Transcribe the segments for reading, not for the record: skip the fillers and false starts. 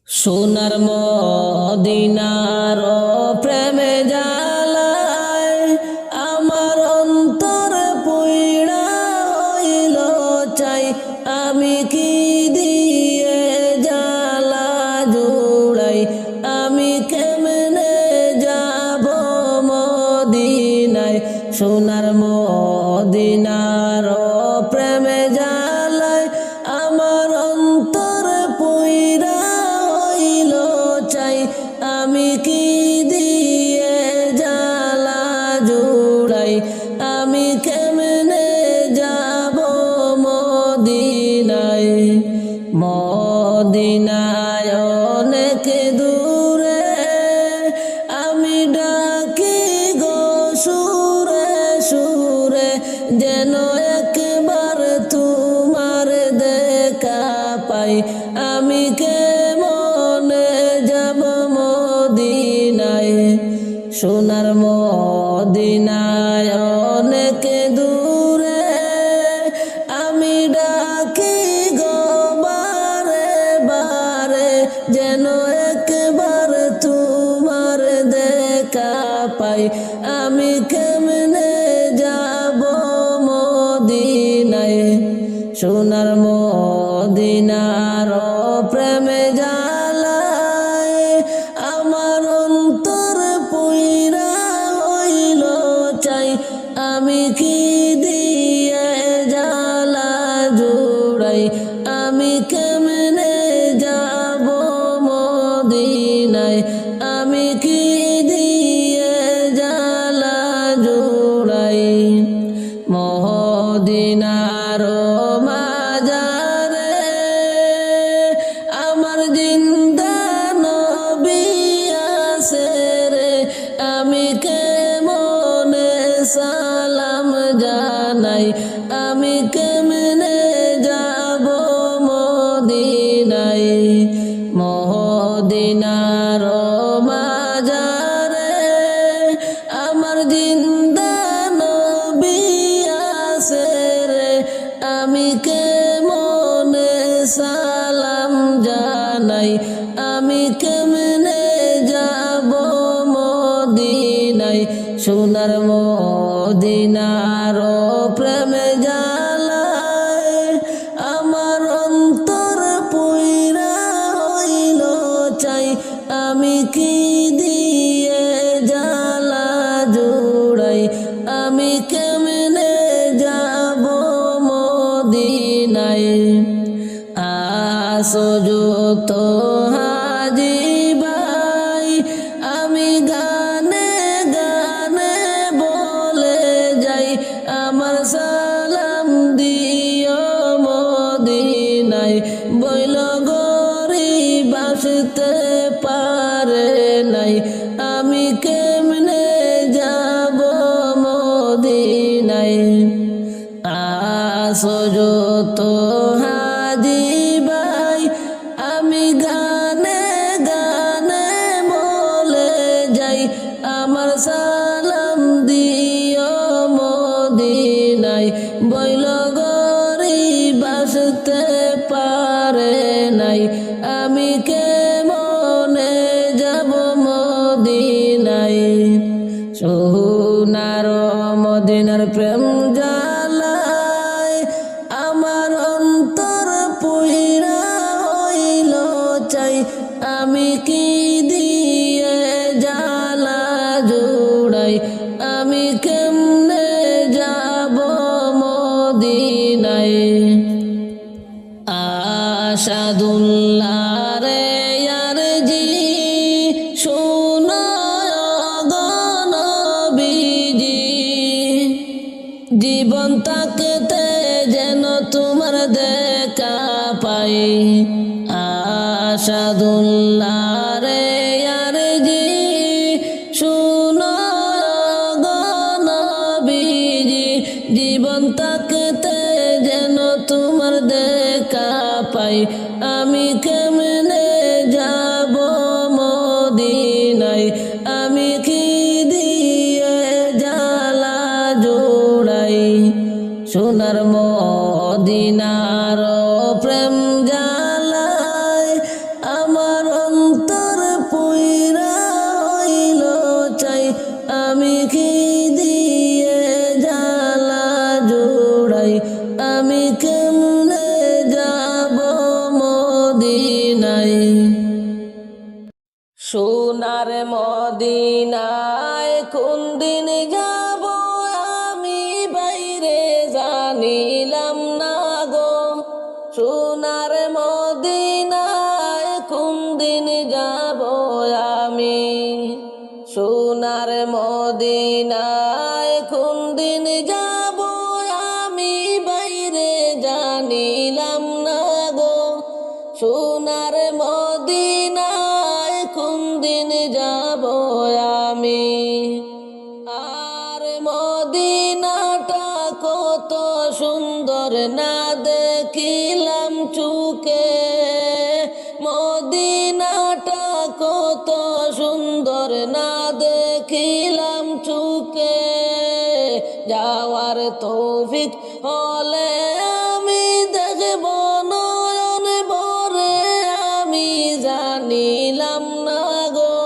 সোনার মদিনার প্রেমে জ্বালায় আমার অন্তর পুইড়া হইল চাই। আমি কি দিয়ে জ্বালা জুড়াই, আমি কেমনে যাব মদিনায়। সোনার মদিনার প্রেমে জ্বালায় আমার অন্তর পুইড়া হইল চাই। আমি কি দিয়ে জ্বালা জুড়াই, আমি কেমনে যাব মদিনায়। মদিনায় অনেক দূরে আমি ডাকি গো সুরে সুরে, যেন একবার তোমার দেখা পাই। আমি কেমনে যাব মদিনায়। সোনার মদিনায় অনেক দূরে আমি ডাকি গো বারে বারে, যেন একবার তোমার দেখা পাই। আমি কেমনে যাব মদিনায়। সোনার মদিনার প্রেমে জ্বালায় আমার অন্তর পুইড়া হইল চাই। আমি কি দিয়ে জ্বালা জুড়াই, আমি কেমনে যাব মদিনায়। আমি কি দিয়ে জ্বালা জুড়াই। মদিনার মাজারে আমার জিন্দা নবী আছে রে, আমি কেমনে সালাম জানাই। আমি কেমনে যাব মদিনায়। মদিনার মাজারে আমার জিন্দা নবী আছে রে, আমি কেমনে সালাম জানাই। আমি কেমনে যাব মদিনায়। সোনার মদিনার প্রেমে জ্বালায় আমার অন্তর পুইড়া হইল চাই। আমি কি দিয়ে জ্বালা জুড়াই, আমি কেমনে যাব মদিনায়। আসো যত হাজি ভাই আমি গানে গানে বলে যাই, আমার সালাম দিও মদিনায়। বইল গরিব আসতে পারে নাই, আমি কেমনে যাব মদিনায়। আসো যত হাজি ভাই আমি গানে গানে বলে যাই, আমার সালাম দিও মদিনায়। বইল গরিব আসতে পারে নাই, আমি কেমনে যাব মদিনায়। সোনার মদিনার প্রেম জ্বালায় আমার অন্তর পুইড়া হইল চাই। আমি কি দিয়ে জ্বালা জুড়াই, আমি কেমনে যাব মদিনায়। আশাদুল্লাহ রে আরজি শোনো গো নবীজি, জীবন তাকতে যেন তোমার দেখা পাই। আশাদুল্লাহ রে আরজি শোনো গো নবীজি, জীবন তাকতে যেন তোমার দেখা পাই। আমি কেমনে যাব মদিনায়। আমি কি দিয়ে জ্বালা জুড়াই। সোনার মদিনার প্রেম জ্বালায় আমার সোনার মদিনায় কোন দিন যাব আমি বাইরে জানিলাম না গো। সোনার মদিনায় কোন দিন যাব আমি, সোনার মদিনায় কোন দিন যাব আমি বাইরে জানিলাম না গো। সোনার মদিনায় কোন দিন যাব আমি। আর মদিনাটা কত সুন্দর না দেখিলাম চুকে, মদিনাটা কত সুন্দর না দেখিলাম চুকে। যাওয়ার তৌফিক হলে আমি দেখব নয়ন ভরে, আমি জানিলাম না গো।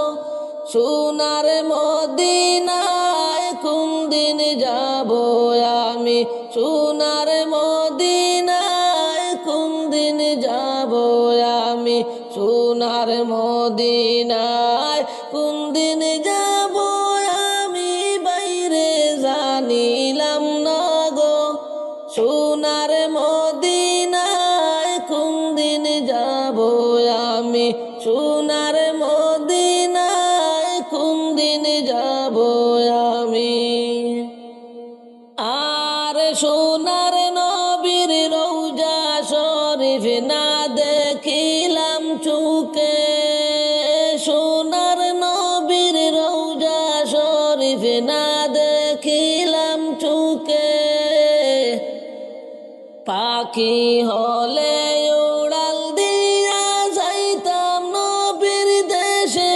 সোনার মদিনায় কোন দিন যাব আমি, সোনার মদিনায় কোন দিন যাব আমি, সোনার মদিনায় কোন দিন যাব আমি বাইরে জানিলাম না গো। সোনার মদিনায় কোন দিন যাব আমি, সোনার মদিনায় কোন দিন যাব আমি। আর সোনার নবীর রওজা শরীফ না দেখিলাম চুকে, সোনার নবীর রওজা শরীফ না দেখিলাম চুকে। পাখি হলে উড়াল দিয়া যাইতাম নবীর দেশে,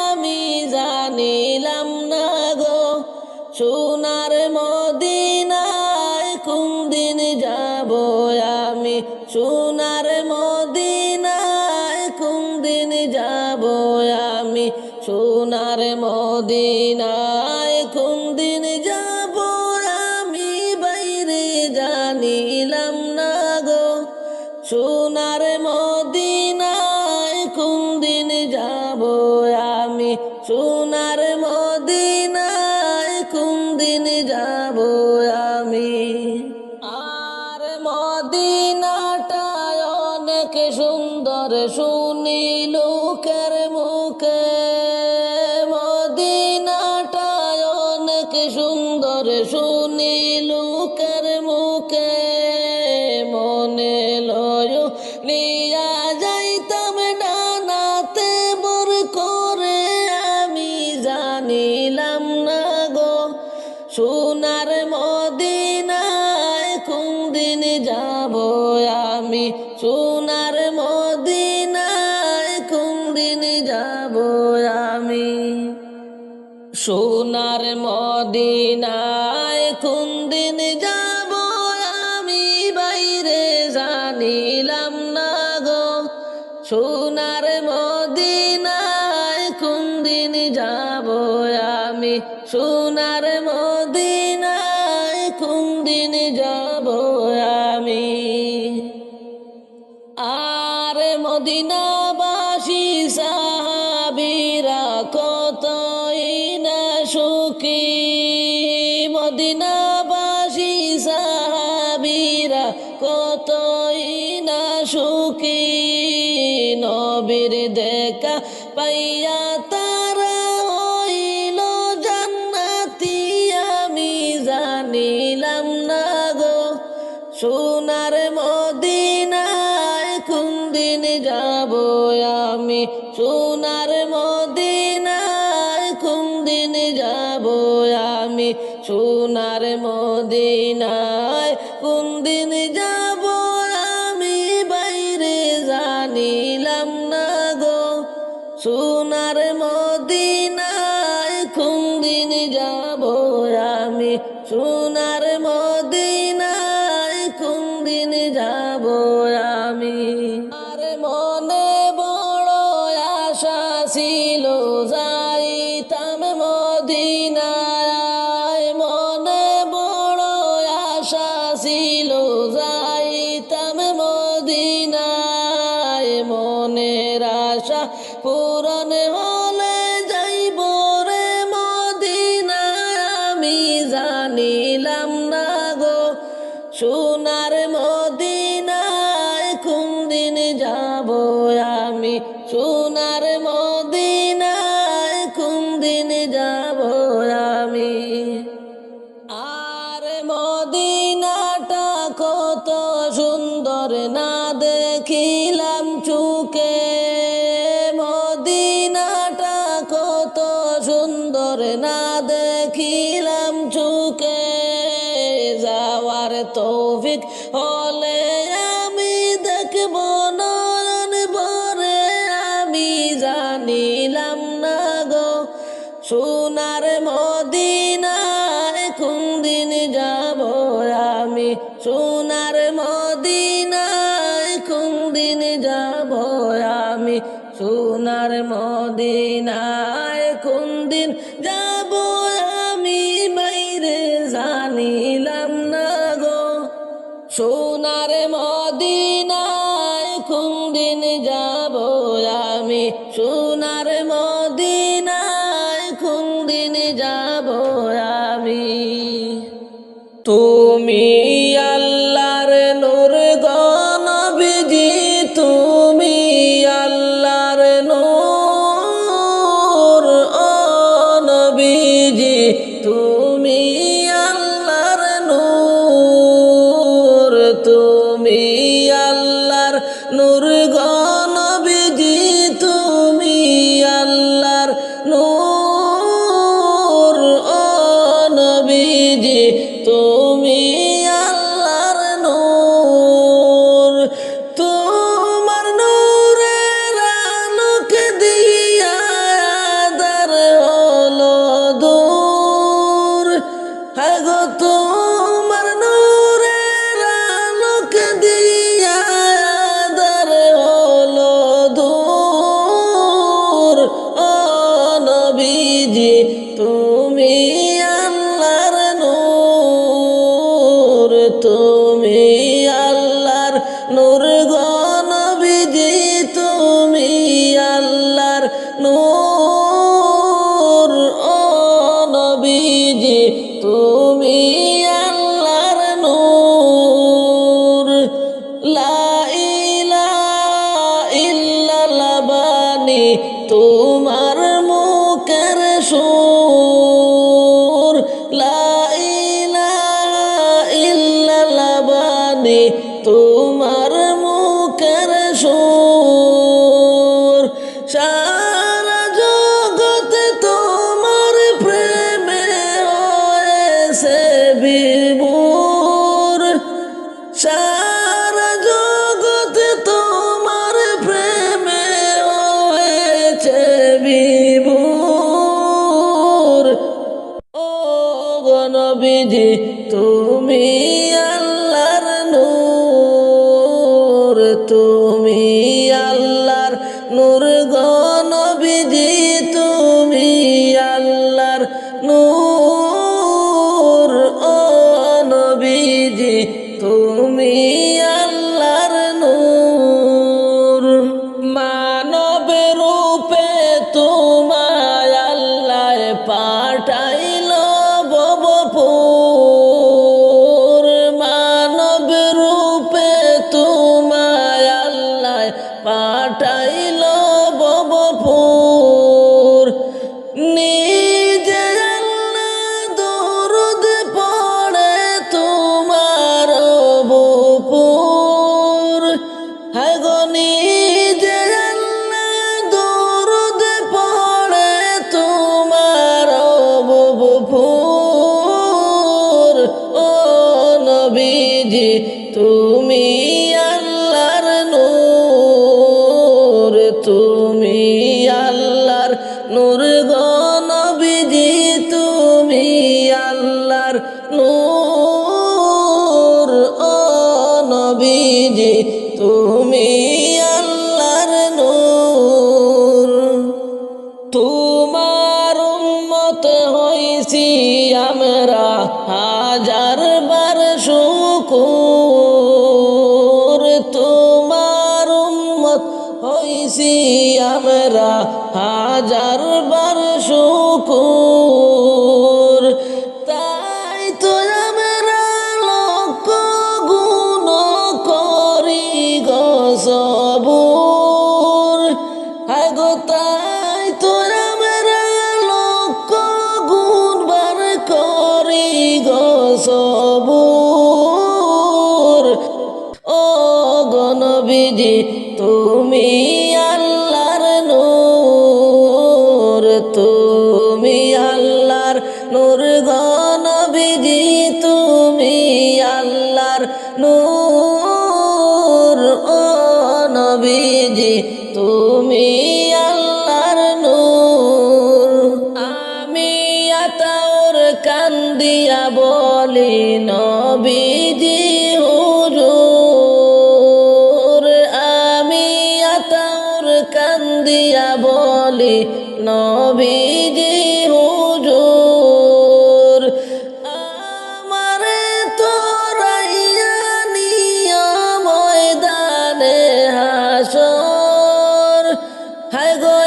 আমি জানিলাম না গো। সোনার মদিনায় কোন দিন যাব আমি, সোনার মদিনায় কোন দিন যাব আমি, সোনার মদিনায় কোন দিন যাব আমি বাইরে জানিলাম না গো। সোনার মদিনায় কোন দিন যাব আমি, সোনার মদিনায় কোন দিন যাব আমি। আর মদিনাটা অনেক সুন্দর শুনি লোকের মুখে, মদিনাটা অনেক সুন্দর শুনি লোকের মুখে। মনে লয় নিয়া যাইতাম ডানাতে বর করে, আমি জানিলাম না গো। সোনার মদিনায় কোন দিন যাব আমি, সোনার মদিনায় কোন দিন যাব আমি। সোনার মদিনায় কোন দিন যাব আমি বাইরে জানিলাম না গো। সোনার মদিনায় কোন দিন যাব আমি, সোনার মদিনায় কোন দিন যাব আমি। আর মদিনাবাসী সাহাবীরা কতই না সুখী, মদিনাবাসী সাহাবীরা কতই না সুখী। নবীর দেখা পাইয়া তারা হইল জান্নাতি, আমি জানিলাম না গো। সোনার মদিনায় কোন দিন যাব আমি, সোনার মদিনায় কোন দিন যাব আমি, সোনার মদিনায় কোন দিন যাব আমি বাইরে জানিলাম না গো। সোনার মদিনায় কোন দিন যাব আমি, সোনার মদিনায় কোন দিন যাব আমি। আর মনে বড় আশা ছিল যাইতাম মদিনায়, মনে বড় আশা ছিল যাইতাম মদিনায়। মনে মনের আশা পূরণ হলে যাইব রে মদিনায় আমি জানিলাম না গো সোনার মদিনায় কোন দিন যাব আমি সোনার মদিনায় কোন দিন যাব আমি আর মদিনাটা কত সুন্দর না দেখিলাম চোখে মদিনাটা কত সুন্দর না দেখিলাম চোখে যাওয়ার তৌফিক হলে আমি দেখব নয়ন ভরে আমি জানিলাম না গো সোনার মদিনায় কোন দিন যাব আমি সোনার মদিনায় কোন দিন যাব আমি সোনার মদিনায় কোন দিন যাব আমি বাইরে জানিলাম না গো সোনার মদিনায় কোন দিন যাব আমি সোনার মদিনায় কোন দিন যাব আমি তুমি আল্লাহর নূর গো নবীজি তুমি আল্লাহর নূর ও নবীজি তুমি আল্লাহর নূর তুমি আল্লাহর নূর গো নবীজি তুমি আল্লাহর নূর ও নবীজি তুমি আল্লাহর নূর তোমার নূরের আলোকে দিয়া আঁধার হলো দূর হায় গো তোমার নূরের আলোকে দিয়া আঁধার হলো দূর ও নবীজি তুমি আল্লাহর নূর তুমি আল্লাহর নূর গো নবীজি তুমি আল্লাহর নূর ও নবীজি তুমি আল্লাহর নূর লা ইলাহা ইল্লাল্লাহ বাণী তোমার মুখের সুর লা ইলাহা ইল্লাল্লাহ বাণী তোমার মুখের সুর সারা জগতে তোমার প্রেমে হয়েছে বিভোর সারা জগতে তোমার প্রেমে হয়েছে বিভোর ও গো নবীজি তুমি আল্লাহর নূর তুমি আল্লাহর নূর গো নবীজি তুমি আল্লাহর নূর ও নবীজি তুমি আল্লাহর নূর মানব রূপে তোমায় আল্লাহ পাঠাইল ভবপুর মানব রূপে তোমায় আল্লাহ পাঠাইল ভবপুর নিজে আল্লাহ দরুদ পড়ে তোমার বুপুর হায় গো নিজে আল্লাহ দরুদ পড়ে তোমার বুপুর ও নবীজি তুমি আল্লাহর নূর তুমি আল্লাহর নূর গো নবীজি তুমি আল্লাহর নূর ও নবীজি তুমি আল্লাহর নূর তোমার উম্মত হইছি আমরা হাজার বার শুকুর তোমার উম্মত হইছি আমরা হাজার বার শুকুর। তাই তো আমরা লক্ষ গুণ করি গো সবুর। হায় গো তাই তো আমরা লক্ষ গুণ বার করি গো সবুর। ও গো নবীজি তুমি আল্লাহর নূর, তুমি আল্লাহর নূর গো নবীজি তুমি আল্লাহর নূর। ও নবীজি তুমি আল্লাহর নূর। আমি আতাউর কান্দিয়া বলি নবীজি হুজুর। আমি আতাউর কান্দিয়া বলি নবীজি হুজুর। আমারে তোরাইয়া নিয়া ময়দানে হাসর। হায় গো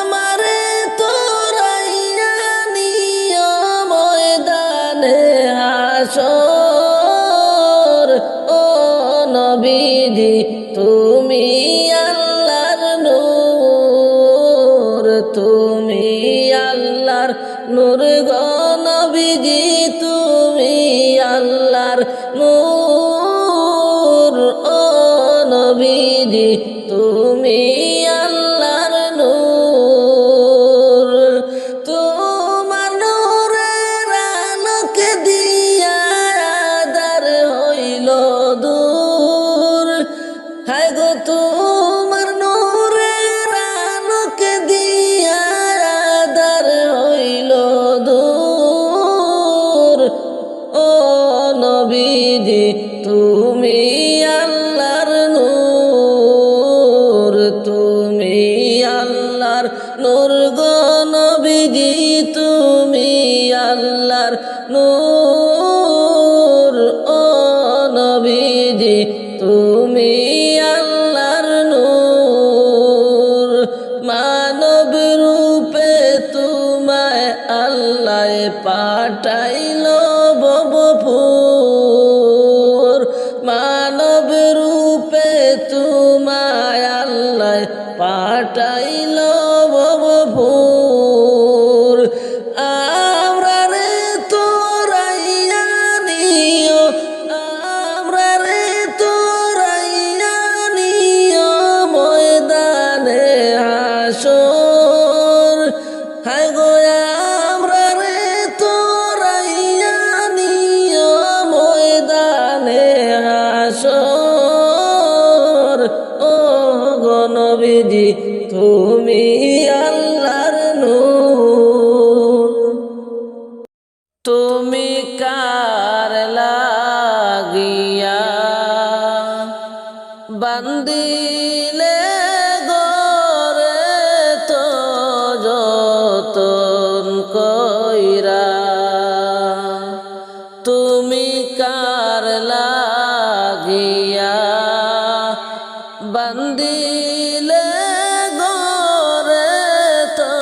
আমারে তোরাইয়া নিয়া ময়দানে হাসর। ও নবীজি তুমি আল্লাহর নূর, তুমি আল্লাহর নূর গো নবীজি তুমি আল্লাহর নূর। ও নবীজি তুমি আল্লাহর নূর। তোমার নূরের আলোকে দিয়া আঁধার হইল দূর। হায় গো তোমার নূরের আলোকে দিয়া আঁধার হইল দূর। ও নবীজি তুমি আল্লাহর নূর, তুমি আল্লাহর নূর গো নবীজি তুমি আল্লাহর নূর। ও নবীজি তুমি আল্লাহর নূর। মানব রূপে তোমায় আল্লাহ পাঠাইল ভবপুর। মানব রূপে তোমায় আল্লাহ পাঠাইল ভবপুর। আমরা রে তোরাইয়া নিও, আমরা রে তোরাইয়া নিও ময়দানে হাসর। হায় গো আমরা রে তোরাইয়া নিও ময়দানে হাসর। ও গো নবীজি তুমি আল্লাহর নূর। তুমি কার লাগিয়া বান্দিলে গরে তো যতন কইরা। তুমি কার লাগিয়া বান্দিলে গরে তো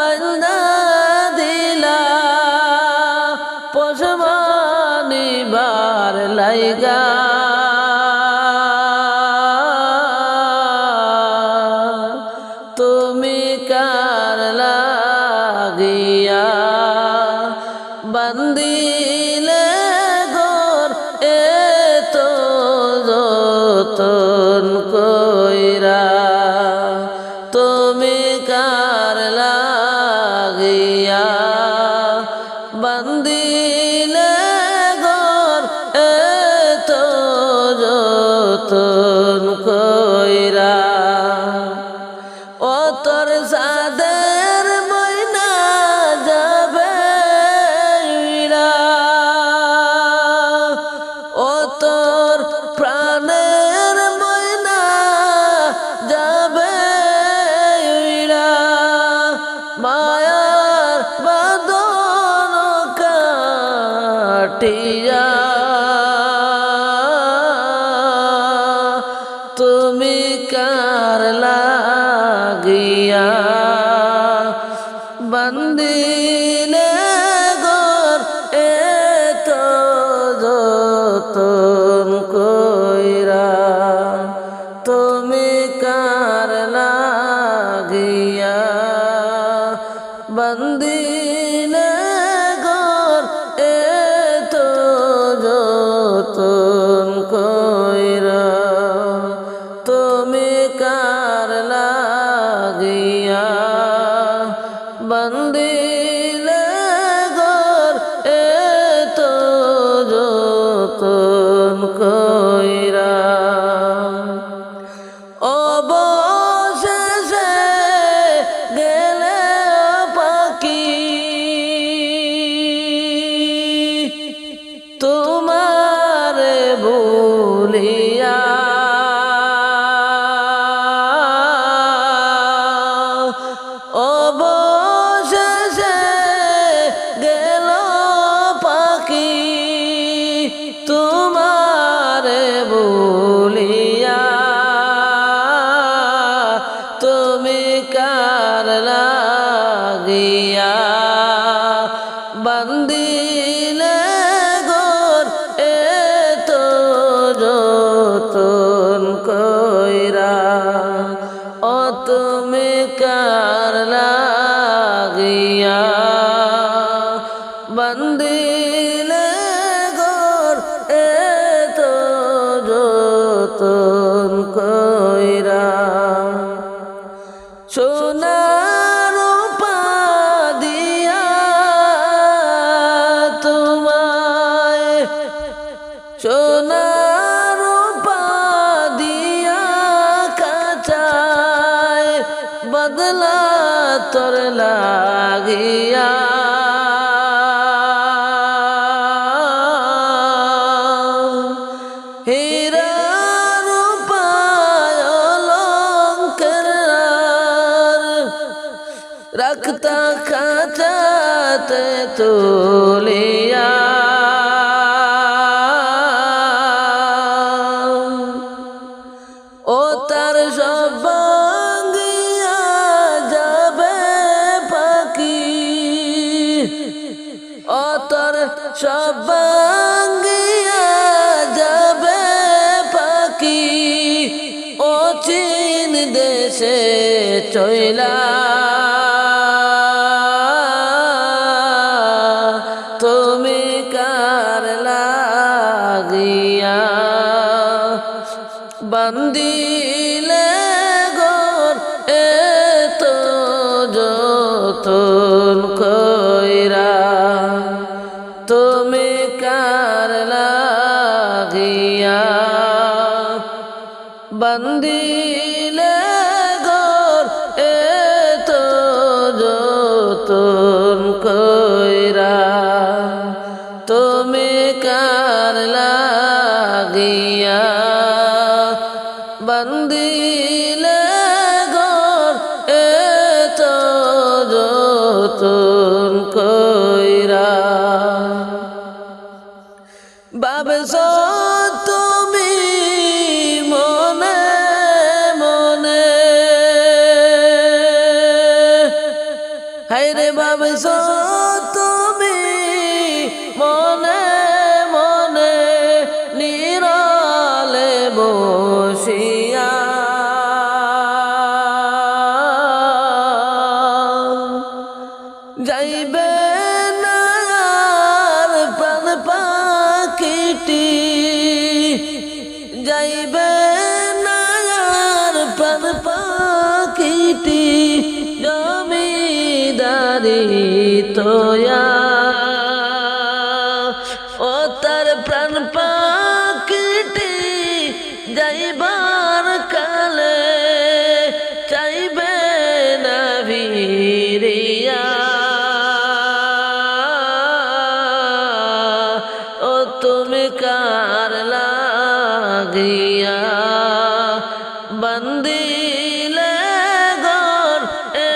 বান্দা দিলা পশমানি বার লাইগা তুমি কার লাগিয়া বান্দিলে ঘর এত যতন কইরা তুমি কার লাগিয়া বান্দিলে ঘর এত যতন কইরা ও তোর সাদের ময়না যাবে উইরা ও তোর প্রাণের ময়না যাবে উইরা মায়ার বাঁধন কাটিয়া তুমি কার লাগিয়া বান্দিলে ঘর এত যতন কইরা তুমি কার লাগিয়া বান্দিলে ঘর এত যতন কইরা তুমি কার লাগিয়া বান্দিলে ঘর এত যতন কইরা অবশেষে গেলে পাখি তোমারে ভুলিয়া অবশেষে গেল পাখি তোমারে ভুলিয়া তুমি কার লাগিয়া বান্দিলে ঘর এত যতন কইরা ও তুমি কার লাগিয়া বান্দিলে ঘর এত যতন কইরা সোনার রূপা দিয়া তোমায় সোনার রূপা দিয়া কাচায় বদলা তোর লাগিয়া হীরা রূপা অলংকার রাখতা খাঁচাতে তুলিয়া ও তার সব ভাঙ্গিয়া যাবে পাখি ও তার সব ভাঙ্গিয়া যাবে পাখি ও চীন দেশে চইলা তুমি কার লাগিয়া বান্দিলে ঘর এত যতন কইরা তুমি কার লাগিয়া বান্দিলে ঘর এত যতন কইরা তুমি কার লাগিয়া বান্দিলে ঘর এত যতন কইরা ভাবছ তুমি মনে হায়রে ভাবছো তুমি মনে মনে নিরালে বসিয়া যাইবে না আর প্রাণ পাখিটি যাইবে না আর প্রাণ পাখিটি জমিদারি তোয়া ও তার প্রাণ পাখিটি যাইবার কালে চাইবে না ভিড়িয়া ও তুমি কার লাগিয়া বন্দিলে গর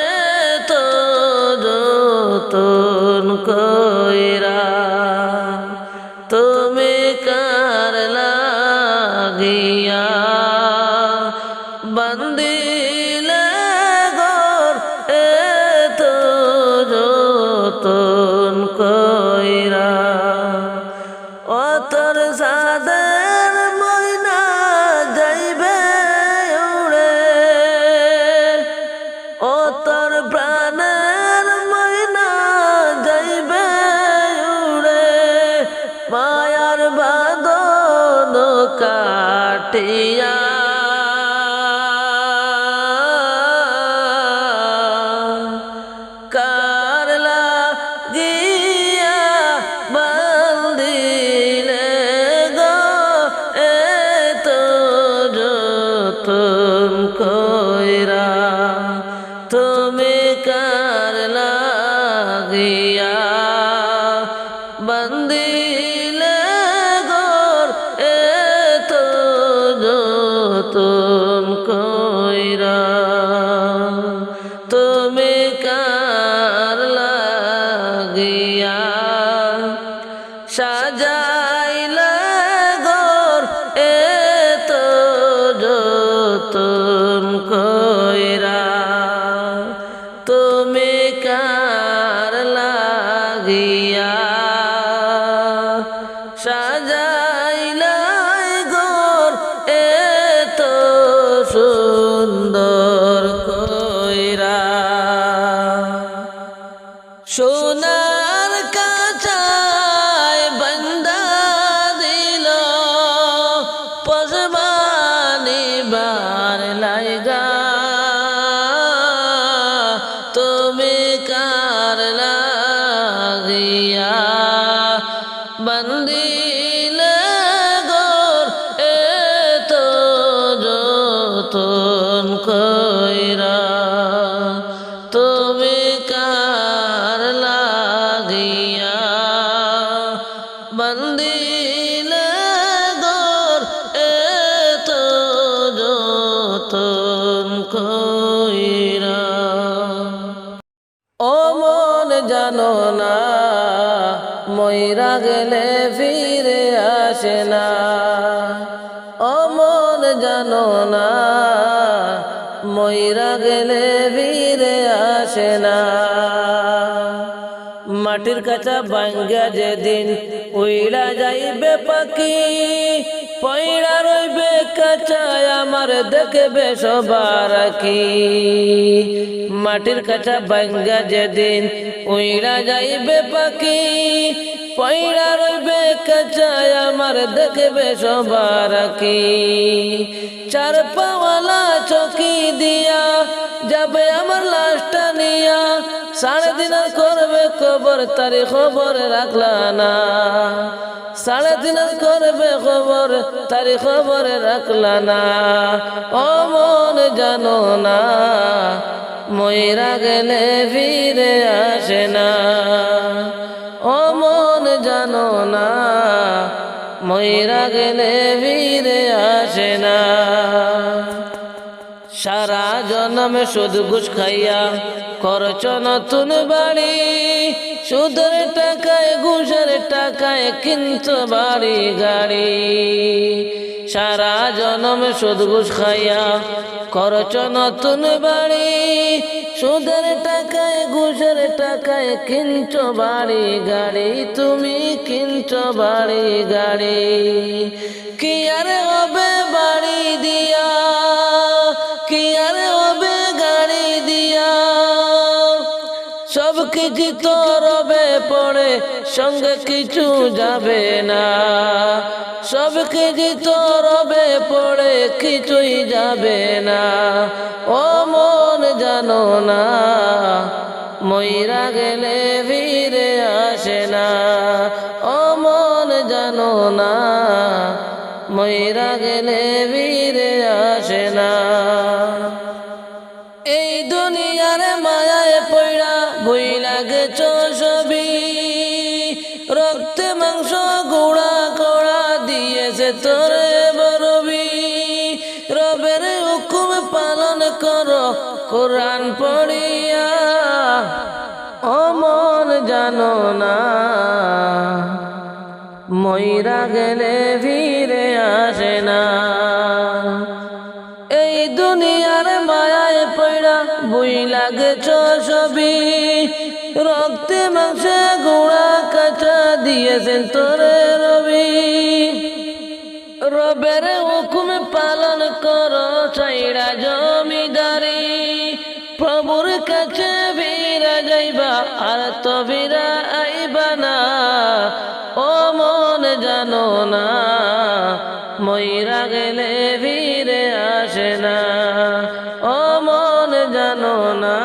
এত যতন কইরা তুমি কার লাগিয়া বন্দিলে গর এত যতন কইরা ও তোর সাদের ময়না যাইবে উড়ে ও তোর প্রাণের ময়না যাইবে উড়ে মায়ার বাঁধন কাটিয়া কারলা গিয়া বন্দিলে গো এত যতন কইরা তুমি কার লাগিয়া বন্দিলে গোর এত যতন কইরা তুমি কার লাগিয়া সাজাইলে গোর এত যতন কইরা তুমি কার লাগিয়া সাজাইলে গোর এত সুন্দর কইরা সোনার কাঁচায় বান্দা দিল পশবানি বার লাইগা তুমি কার লাগিয়া বন্দিলে গোর এত যতন কইরা তুমি কার লাগিয়া বন্দিলে গোর এত যতন কইরা ও মন জানো না মইরা গেলে ফিরে আসে না ও মন জানো না মইরা গেলে ফিরে আসে না মাটির কাঁচা ভাঙ্গা যেদিন উইড়া যাইবে পাখি পয়ড়া রইবে কাঁচায় আমার দেখবে সবার কি মাটির কাঁচা ভাঙ্গা যেদিন উইড়া যাইবে পাখি পয়ড়া রইবে কাঁচায় আমার দেখবে সবার কি চার পাওয়ালা চকি দিয়া যাবে আমার লাশটা নিয়া সাড়ে দিন করবে খবর তারি খবর রাখলা না সাড়ে দিন করবে খবর তারি খবর রাখলা না ও মন জানো না মইরা গেলে ফিরে আসে না ও মন জানো না মইরা গেলে ফিরে আসে না সারা জন্মে সুদ ঘুষ খাইয়া করছ নতুন বাড়ি সুদের টাকায় ঘুষের টাকায় কিন্তু বাড়ি গাড়ি সারা জন্মে সুদ ঘুষ খাইয়া করছ নতুন বাড়ি সুদের টাকায় ঘুষ দেশের টাকায় কিনছো বাড়ি গাড়ি, তুমি কিনছো বাড়ি গাড়ি। কি আর হবে বাড়ি দিয়া, কি আর হবে গাড়ি দিয়া, সব কিছু তো রবে পড়ে, সঙ্গে কিছু যাবে না। সব কিছু তো রবে পড়ে, কিছুই যাবে না। ও মন জানো না, মইরা গেলে ফিরে আসে না। ও মন জানো না, মইরা গেলে ফিরে আসে না। এই দুনিয়ার মায়ায় পড়া ভুইলা গেছো সবই, রক্তে মাংস গুড়া করা দিয়েছে তোরে বরবি। রবের হুকুম পালন করো কোরআন পড়িয়া, ও মন জানো না, মইরা গেলে ফিরে আসে না। এই দুনিয়ার মায়ায় পড়া ভুইলা গেছো সবই, রক্তে মাংসে গুড়া কাটা দিয়েছেন তোরে রবি। রবের হুকুম পালন করো ছাইড়া জমিদারি, প্রভুর কাছে ফিরা যাইবা আর তো ফিরা আইবা না। ও মন জানো না, মইরা গেলে ফিরে আসে না। ও মন জানো না,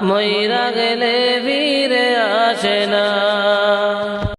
মইরা গেলে ফিরে আসে না।